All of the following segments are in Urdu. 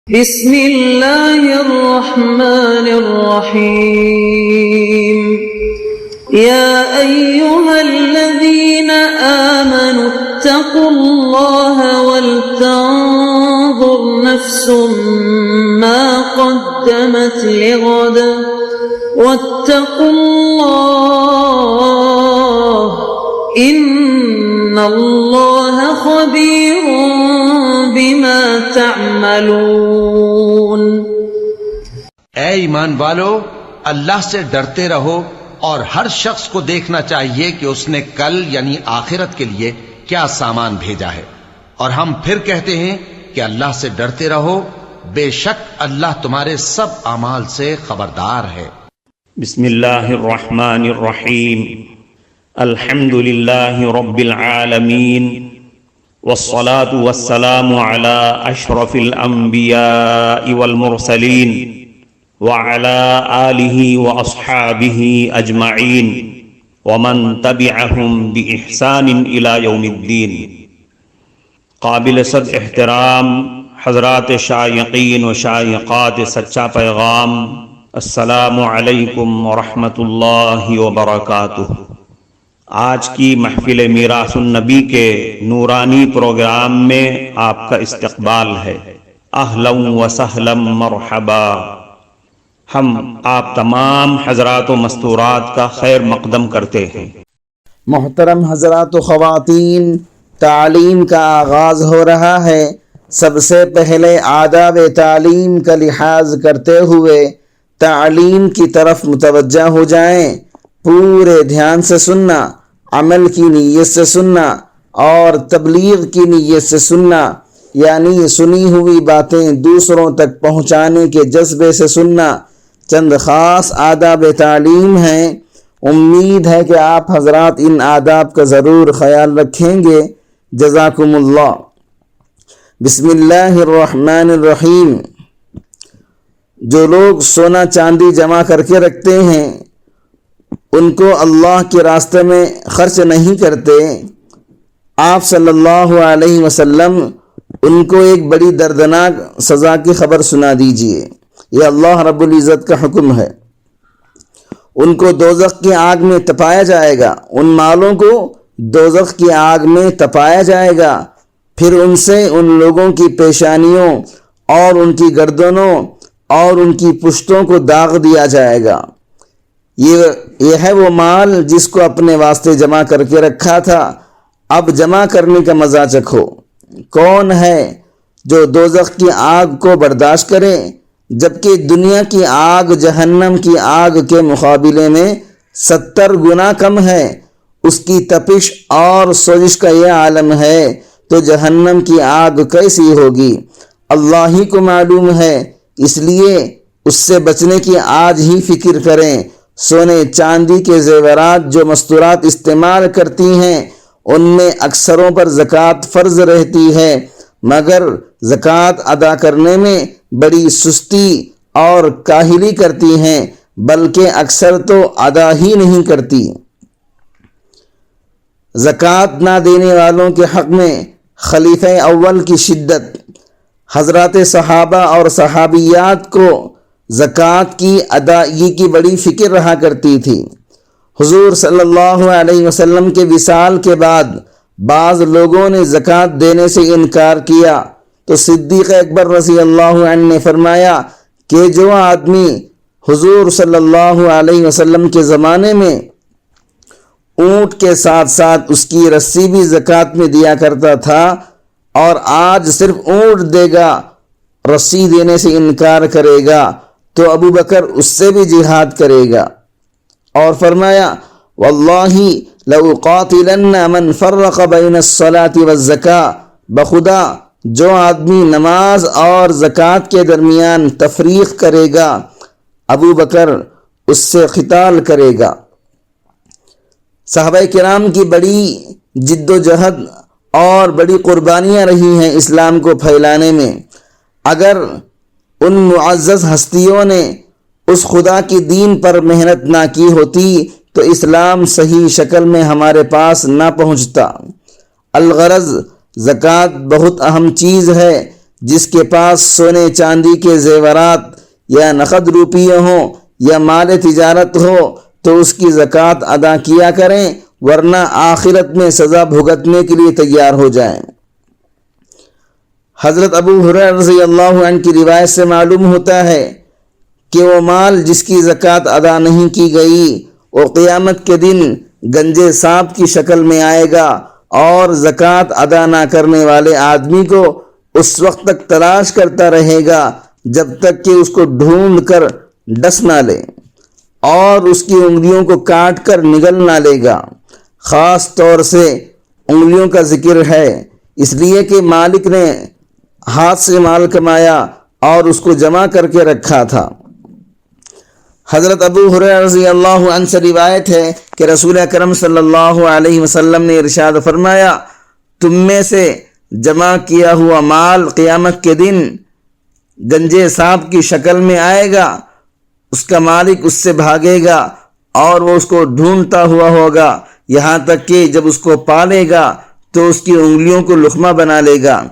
بسم اللہ الرحمن الرحیم یا ایہا الذین آمنوا اتقوا اللہ ولتنظر نفس ما قدمت لغد واتقوا اللہ ان اللہ خبیر بما تعملون۔ اے ایمان والو، اللہ سے ڈرتے رہو اور ہر شخص کو دیکھنا چاہیے کہ اس نے کل یعنی آخرت کے لیے کیا سامان بھیجا ہے، اور ہم پھر کہتے ہیں کہ اللہ سے ڈرتے رہو، بے شک اللہ تمہارے سب اعمال سے خبردار ہے۔ بسم اللہ الرحمن الرحیم، الحمد للہ رب العالمین، والصلاة والسلام على اشرف الانبیاء والمرسلین وعلى آلہ واصحابہ اجمعین ومن تبعہم بإحسان الى یوم الدین۔ قابل صد احترام حضرات شائقین و شائقات سچا پیغام، السلام علیکم ورحمۃ اللہ وبرکاتہ۔ آج کی محفل میراث النبی کے نورانی پروگرام میں آپ کا استقبال ہے۔ اہلا و سہلا مرحبا۔ ہم آپ تمام حضرات و مستورات کا خیر مقدم کرتے ہیں۔ محترم حضرات و خواتین، تعلیم کا آغاز ہو رہا ہے۔ سب سے پہلے آداب تعلیم کا لحاظ کرتے ہوئے تعلیم کی طرف متوجہ ہو جائیں۔ پورے دھیان سے سننا، عمل کی نیت سے سننا اور تبلیغ کی نیت سے سننا، یعنی سنی ہوئی باتیں دوسروں تک پہنچانے کے جذبے سے سننا۔ چند خاص آداب تعلیم ہیں، امید ہے کہ آپ حضرات ان آداب کا ضرور خیال رکھیں گے۔ جزاکم اللہ۔ بسم اللہ الرحمن الرحیم۔ جو لوگ سونا چاندی جمع کر کے رکھتے ہیں، ان کو اللہ کے راستے میں خرچ نہیں کرتے، آپ صلی اللہ علیہ وسلم ان کو ایک بڑی دردناک سزا کی خبر سنا دیجئے۔ یہ اللہ رب العزت کا حکم ہے۔ ان کو دوزخ کی آگ میں تپایا جائے گا، ان مالوں کو دوزخ کی آگ میں تپایا جائے گا، پھر ان سے ان لوگوں کی پیشانیوں اور ان کی گردنوں اور ان کی پشتوں کو داغ دیا جائے گا۔ یہ ہے وہ مال جس کو اپنے واسطے جمع کر کے رکھا تھا، اب جمع کرنے کا مزہ چکھو۔ کون ہے جو دوزخ کی آگ کو برداشت کرے، جبکہ دنیا کی آگ جہنم کی آگ کے مقابلے میں 70 گنا کم ہے۔ اس کی تپش اور سوزش کا یہ عالم ہے، تو جہنم کی آگ کیسی ہوگی؟ اللہ ہی کو معلوم ہے، اس لیے اس سے بچنے کی آج ہی فکر کریں۔ سونے چاندی کے زیورات جو مستورات استعمال کرتی ہیں، ان میں اکثروں پر زکوٰۃ فرض رہتی ہے، مگر زکوٰۃ ادا کرنے میں بڑی سستی اور کاہلی کرتی ہیں، بلکہ اکثر تو ادا ہی نہیں کرتی۔ زکوٰۃ نہ دینے والوں کے حق میں خلیفہ اول کی شدت۔ حضرات صحابہ اور صحابیات کو زکوٰۃ کی ادائیگی کی بڑی فکر رہا کرتی تھی۔ حضور صلی اللہ علیہ وسلم کے وصال کے بعد بعض لوگوں نے زکوٰۃ دینے سے انکار کیا، تو صدیق اکبر رضی اللہ عنہ نے فرمایا کہ جو آدمی حضور صلی اللہ علیہ وسلم کے زمانے میں اونٹ کے ساتھ ساتھ اس کی رسی بھی زکوٰۃ میں دیا کرتا تھا، اور آج صرف اونٹ دے گا، رسی دینے سے انکار کرے گا، تو ابو بکر اس سے بھی جہاد کرے گا۔ اور فرمایا واللہ لأقاتلن من فرق بین الصلاة والزکاة، بخدا جو آدمی نماز اور زکوٰۃ کے درمیان تفریق کرے گا، ابو بکر اس سے قتال کرے گا۔ صحابہ کرام کی بڑی جد و جہد اور بڑی قربانیاں رہی ہیں اسلام کو پھیلانے میں۔ اگر ان معزز ہستیوں نے اس خدا کی دین پر محنت نہ کی ہوتی تو اسلام صحیح شکل میں ہمارے پاس نہ پہنچتا۔ الغرض زکوٰۃ بہت اہم چیز ہے، جس کے پاس سونے چاندی کے زیورات یا نقد روپیے ہوں یا مال تجارت ہو تو اس کی زکوٰۃ ادا کیا کریں، ورنہ آخرت میں سزا بھگتنے کے لیے تیار ہو جائیں۔ حضرت ابو ہریرہ رضی اللہ عنہ کی روایت سے معلوم ہوتا ہے کہ وہ مال جس کی زکوٰۃ ادا نہیں کی گئی وہ قیامت کے دن گنجے سانپ کی شکل میں آئے گا، اور زکوٰۃ ادا نہ کرنے والے آدمی کو اس وقت تک تلاش کرتا رہے گا جب تک کہ اس کو ڈھونڈ کر ڈس نہ لے اور اس کی انگلیوں کو کاٹ کر نگل نہ لے گا۔ خاص طور سے انگلیوں کا ذکر ہے، اس لیے کہ مالک نے ہاتھ سے مال کمایا اور اس کو جمع کر کے رکھا تھا۔ حضرت ابو ہریرہ رضی اللہ عنہ سے روایت ہے کہ رسول اکرم صلی اللہ علیہ وسلم نے ارشاد فرمایا، تم میں سے جمع کیا ہوا مال قیامت کے دن گنجے سانپ کی شکل میں آئے گا، اس کا مالک اس سے بھاگے گا اور وہ اس کو ڈھونڈتا ہوا ہوگا، یہاں تک کہ جب اس کو پالے گا تو اس کی انگلیوں کو لقمہ بنا لے گا۔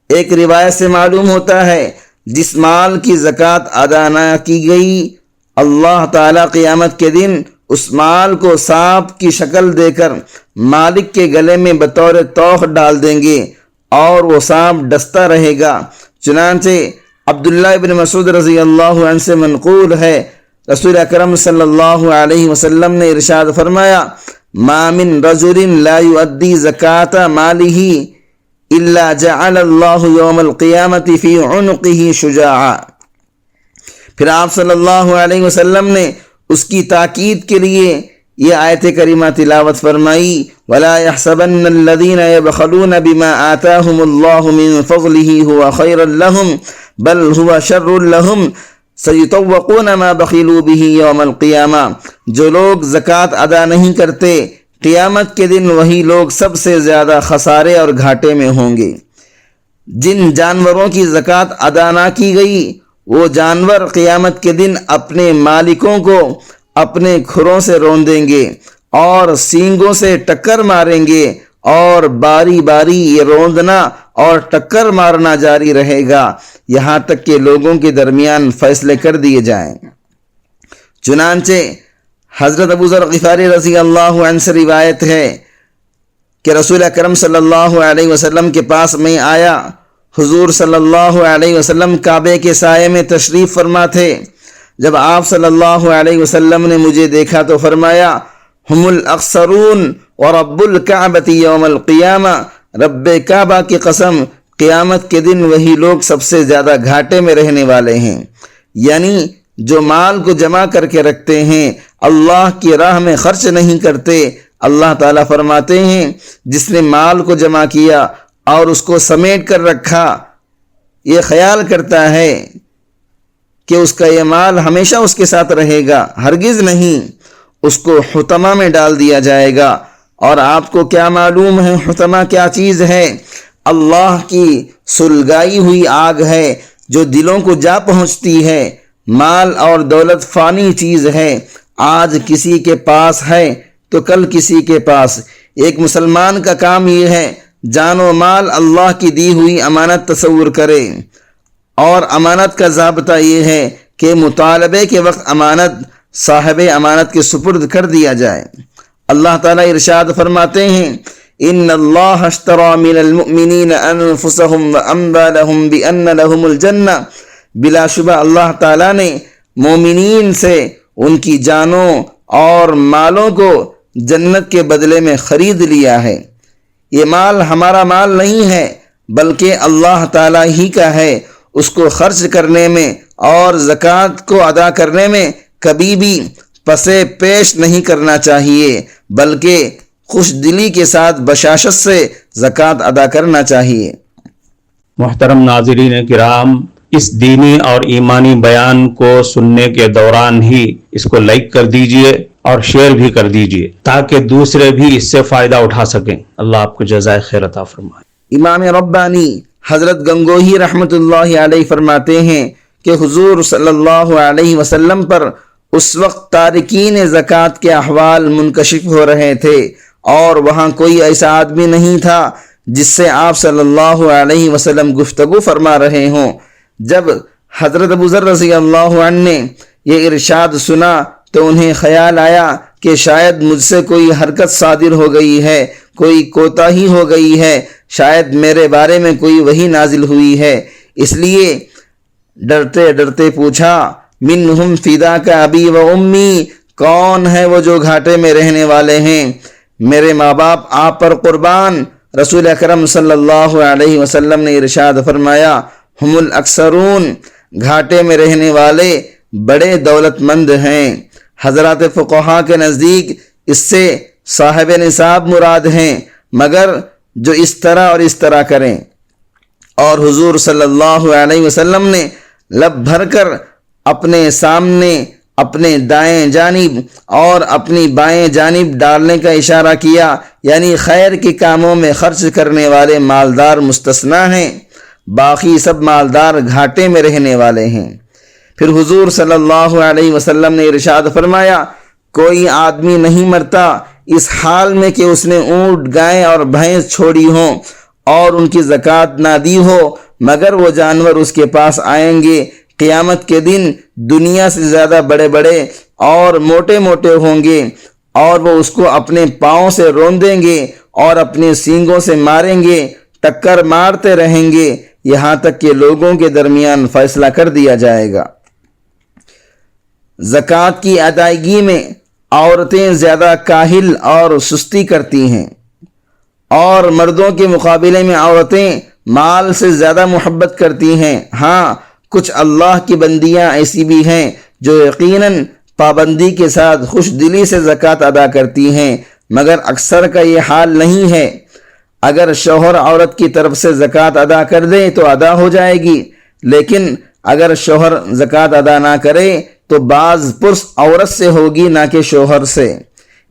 ایک روایت سے معلوم ہوتا ہے جس مال کی زکوٰۃ ادا نہ کی گئی، اللہ تعالیٰ قیامت کے دن اس مال کو سانپ کی شکل دے کر مالک کے گلے میں بطور توق ڈال دیں گے اور وہ سانپ ڈستا رہے گا۔ چنانچہ عبداللہ ابن مسعود رضی اللہ عنہ سے منقول ہے، رسول اکرم صلی اللہ علیہ وسلم نے ارشاد فرمایا، ما من رجل لا يؤدي زکاة ماله الا جعل الله يوم القیامة في عنقه شجاعا۔ پھر آپ صلی اللہ علیہ وسلم نے اس کی تاکید کے لیے یہ آیت کریمہ تلاوت فرمائی، وَلَا يَحْسَبَنَّ الَّذِينَ يَبْخَلُونَ بِمَا آتَاهُمُ اللَّهُ مِنْ فَضْلِهِ هُوَ خَيْرًا لَهُمْ بَلْ هُوَ شَرٌّ لَهُمْ سَيُطَوَّقُونَ مَا بَخِلُوا بِهِ يَوْمَ الْقِيَامَةِ۔ جو لوگ زکوٰۃ ادا نہیں کرتے قیامت کے دن وہی لوگ سب سے زیادہ خسارے اور گھاٹے میں ہوں گے۔ جن جانوروں کی زکوٰۃ ادا نہ کی گئی وہ جانور قیامت کے دن اپنے مالکوں کو اپنے کھروں سے روندیں گے اور سینگوں سے ٹکر ماریں گے، اور باری باری یہ روندنا اور ٹکر مارنا جاری رہے گا یہاں تک کہ لوگوں کے درمیان فیصلے کر دیے جائیں۔ چنانچہ حضرت ابو ذر غفاری رضی اللہ عنہ سے روایت ہے کہ رسول اکرم صلی اللہ علیہ وسلم کے پاس میں آیا، حضور صلی اللہ علیہ وسلم کعبے کے سائے میں تشریف فرما تھے۔ جب آپ صلی اللہ علیہ وسلم نے مجھے دیکھا تو فرمایا، ہم الاخسرون ورب الکعبۃ یوم القیامہ، رب کعبہ کی قسم قیامت کے دن وہی لوگ سب سے زیادہ گھاٹے میں رہنے والے ہیں، یعنی جو مال کو جمع کر کے رکھتے ہیں، اللہ کی راہ میں خرچ نہیں کرتے۔ اللہ تعالیٰ فرماتے ہیں، جس نے مال کو جمع کیا اور اس کو سمیٹ کر رکھا، یہ خیال کرتا ہے کہ اس کا یہ مال ہمیشہ اس کے ساتھ رہے گا، ہرگز نہیں، اس کو حطمہ میں ڈال دیا جائے گا۔ اور آپ کو کیا معلوم ہے حطمہ کیا چیز ہے؟ اللہ کی سلگائی ہوئی آگ ہے جو دلوں کو جا پہنچتی ہے۔ مال اور دولت فانی چیز ہے، آج کسی کے پاس ہے تو کل کسی کے پاس۔ ایک مسلمان کا کام یہ ہے جان و مال اللہ کی دی ہوئی امانت تصور کرے، اور امانت کا ضابطہ یہ ہے کہ مطالبے کے وقت امانت صاحب امانت کے سپرد کر دیا جائے۔ اللہ تعالیٰ ارشاد فرماتے ہیں، ان اللہ اشتری من المؤمنین انفسهم واموالهم بان لهم الجنہ، بلا شبہ اللہ تعالیٰ نے مومنین سے ان کی جانوں اور مالوں کو جنت کے بدلے میں خرید لیا ہے۔ یہ مال ہمارا مال نہیں ہے بلکہ اللہ تعالیٰ ہی کا ہے۔ اس کو خرچ کرنے میں اور زکوٰۃ کو ادا کرنے میں کبھی بھی پسے پیش نہیں کرنا چاہیے، بلکہ خوش دلی کے ساتھ بشاشت سے زکوٰۃ ادا کرنا چاہیے۔ محترم ناظرین کرام، اس دینی اور ایمانی بیان کو سننے کے دوران ہی اس کو لائک کر دیجئے اور شیئر بھی کر دیجئے تاکہ دوسرے بھی اس سے فائدہ اٹھا سکیں۔ اللہ آپ کو جزائے خیر عطا فرمائے۔ امام ربانی حضرت گنگوہی رحمۃ اللہ علیہ فرماتے ہیں کہ حضور صلی اللہ علیہ وسلم پر اس وقت تارکین زکوٰۃ کے احوال منکشف ہو رہے تھے، اور وہاں کوئی ایسا آدمی نہیں تھا جس سے آپ صلی اللہ علیہ وسلم گفتگو فرما رہے ہوں۔ جب حضرت ابو ذر رضی اللہ عنہ نے یہ ارشاد سنا تو انہیں خیال آیا کہ شاید مجھ سے کوئی حرکت صادر ہو گئی ہے، کوئی کوتاہی ہو گئی ہے، شاید میرے بارے میں کوئی وحی نازل ہوئی ہے۔ اس لیے ڈرتے ڈرتے پوچھا، منہم فداک ابی و امی، کون ہے وہ جو گھاٹے میں رہنے والے ہیں؟ میرے ماں باپ آپ پر قربان۔ رسول اکرم صلی اللہ علیہ وسلم نے ارشاد فرمایا، ہم الاکثرون، گھاٹے میں رہنے والے بڑے دولت مند ہیں۔ حضرات فقہا کے نزدیک اس سے صاحب نصاب مراد ہیں، مگر جو اس طرح اور اس طرح کریں۔ اور حضور صلی اللہ علیہ وسلم نے لب بھر کر اپنے سامنے اپنے دائیں جانب اور اپنی بائیں جانب ڈالنے کا اشارہ کیا، یعنی خیر کے کاموں میں خرچ کرنے والے مالدار مستثنی ہیں، باقی سب مالدار گھاٹے میں رہنے والے ہیں۔ پھر حضور صلی اللہ علیہ وسلم نے ارشاد فرمایا، کوئی آدمی نہیں مرتا اس حال میں کہ اس نے اونٹ، گائے اور بھینس چھوڑی ہوں اور ان کی زکوٰۃ نہ دی ہو، مگر وہ جانور اس کے پاس آئیں گے قیامت کے دن دنیا سے زیادہ بڑے بڑے اور موٹے موٹے ہوں گے، اور وہ اس کو اپنے پاؤں سے روندیں گے اور اپنے سینگوں سے ماریں گے، ٹکر مارتے رہیں گے یہاں تک کہ لوگوں کے درمیان فیصلہ کر دیا جائے گا۔ زکوٰۃ کی ادائیگی میں عورتیں زیادہ کاہل اور سستی کرتی ہیں، اور مردوں کے مقابلے میں عورتیں مال سے زیادہ محبت کرتی ہیں۔ ہاں، کچھ اللہ کی بندیاں ایسی بھی ہیں جو یقیناً پابندی کے ساتھ خوش دلی سے زکوٰۃ ادا کرتی ہیں، مگر اکثر کا یہ حال نہیں ہے۔ اگر شوہر عورت کی طرف سے زکوٰۃ ادا کر دے تو ادا ہو جائے گی، لیکن اگر شوہر زکوٰۃ ادا نہ کرے تو باز پرس عورت سے ہوگی، نہ کہ شوہر سے۔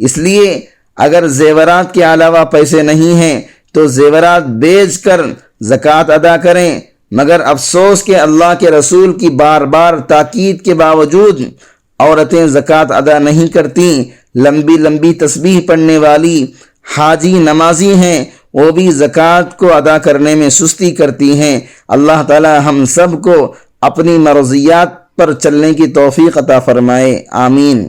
اس لیے اگر زیورات کے علاوہ پیسے نہیں ہیں تو زیورات بیچ کر زکوٰۃ ادا کریں، مگر افسوس کہ اللہ کے رسول کی بار بار تاکید کے باوجود عورتیں زکوٰۃ ادا نہیں کرتیں۔ لمبی لمبی تسبیح پڑھنے والی حاجی نمازی ہیں، وہ بھی زکوٰۃ کو ادا کرنے میں سستی کرتی ہیں۔ اللہ تعالی ہم سب کو اپنی مرضیات پر چلنے کی توفیق عطا فرمائے، آمین۔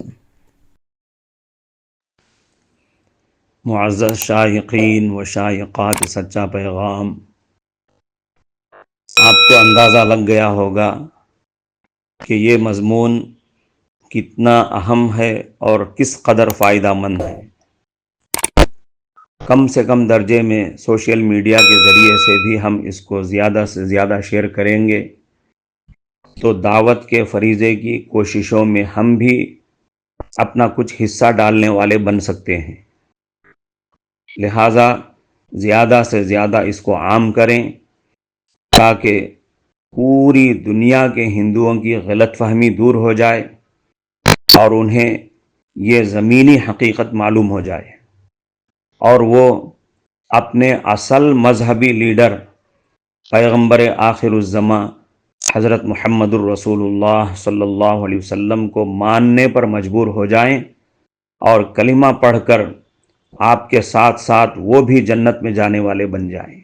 معزز شائقین و شائقات سچا پیغام، آپ کو اندازہ لگ گیا ہوگا کہ یہ مضمون کتنا اہم ہے اور کس قدر فائدہ مند ہے۔ کم سے کم درجے میں سوشل میڈیا کے ذریعے سے بھی ہم اس کو زیادہ سے زیادہ شیئر کریں گے تو دعوت کے فریضے کی کوششوں میں ہم بھی اپنا کچھ حصہ ڈالنے والے بن سکتے ہیں۔ لہٰذا زیادہ سے زیادہ اس کو عام کریں تاکہ پوری دنیا کے ہندوؤں کی غلط فہمی دور ہو جائے اور انہیں یہ زمینی حقیقت معلوم ہو جائے، اور وہ اپنے اصل مذہبی لیڈر پیغمبر آخر الزماں حضرت محمد الرسول اللہ صلی اللہ علیہ وسلم کو ماننے پر مجبور ہو جائیں اور کلمہ پڑھ کر آپ کے ساتھ ساتھ وہ بھی جنت میں جانے والے بن جائیں۔